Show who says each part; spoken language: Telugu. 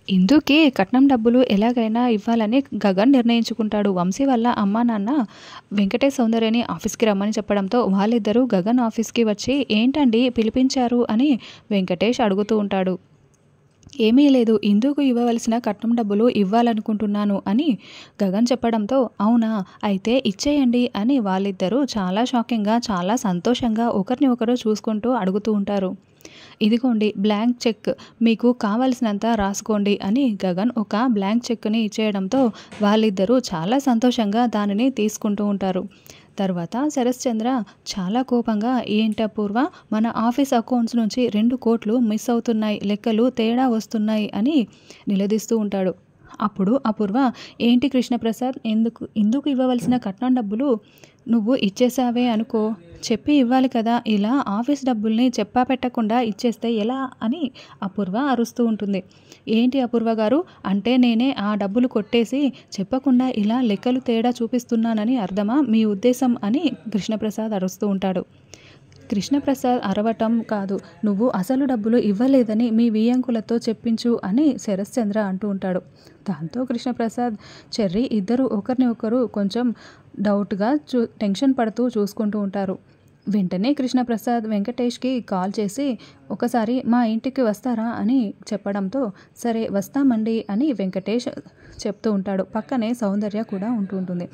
Speaker 1: ఇందుకి కట్నం డబ్బులు ఎలాగైనా ఇవ్వాలని గగన్ నిర్ణయించుకుంటాడు. వంశీ వాళ్ళ అమ్మా నాన్న వెంకటేష్ సౌందర్యని ఆఫీస్‌కి రమ్మని చెప్పడంతో వాళ్ళిద్దరూ గగన్ ఆఫీస్‌కి వచ్చి ఏంటండి పిలిపించారు అని వెంకటేష్ అడుగుతూ ఉంటాడు. ఏమీ లేదు. ఇందుకు ఇవ్వవలసిన కట్నం డబ్బులు ఇవ్వాలనుకుంటున్నాను అని గగన్ చెప్పడంతో అవునా! అయితే ఇచ్చేయండి అని వాళ్ళిద్దరూ చాలా షాకింగ్‌గా, చాలా సంతోషంగా ఒకరిని ఒకరు చూసుకుంటూ అడుగుతూ ఉంటారు. ఇదిగోండి బ్లాంక్ చెక్ మీకు కావాల్సినంత రాసుకోండి అని గగన్ ఒక బ్లాంక్ చెక్‌ని ఇచ్చేయడంతో వాళ్ళిద్దరూ చాలా సంతోషంగా దానిని తీసుకుంటూ ఉంటారు. తర్వాత శరశ్చంద్ర చాలా కోపంగా ఏంటపూర్వ మన ఆఫీస్ అకౌంట్స్ నుంచి 2,00,00,000 మిస్ అవుతున్నాయి. లెక్కలు తేడా వస్తున్నాయి అని నిలదీస్తూ ఉంటాడు. అప్పుడు అపూర్వ ఏంటి కృష్ణప్రసాద్ ఇందుకు ఇవ్వవలసిన కట్నం డబ్బులు నువ్వు ఇచ్చేసావే అనుకో. చెప్పి ఇవ్వాలి కదా! ఇలా ఆఫీస్ డబ్బుల్ని చెప్పా పెట్టకుండా ఇచ్చేస్తే ఎలా అని అపూర్వ అరుస్తూ ఉంటుంది. ఏంటి అపూర్వ గారు అంటే నేనే ఆ డబ్బులు కొట్టేసి చెప్పకుండా ఇలా లెక్కలు తేడా చూపిస్తున్నానని అర్థమా మీ ఉద్దేశం అని కృష్ణప్రసాద్ అరుస్తూ ఉంటాడు. కృష్ణప్రసాద్ అరవటం కాదు, నువ్వు అసలు డబ్బులు ఇవ్వలేదని మీ వియ్యంకులతో చెప్పించు అని శరశ్చంద్ర అంటూ ఉంటాడు. దాంతో కృష్ణప్రసాద్, చెర్రీ ఇద్దరు ఒకరిని ఒకరు కొంచెం డౌట్‌గా టెన్షన్ పడుతూ చూసుకుంటూ ఉంటారు. వెంటనే కృష్ణప్రసాద్ వెంకటేష్‌కి కాల్ చేసి ఒకసారి మా ఇంటికి వస్తారా అని చెప్పడంతో సరే వస్తామండి అని వెంకటేష్ చెప్తూ ఉంటాడు. పక్కనే సౌందర్య కూడా ఉంటూ ఉంటుంది.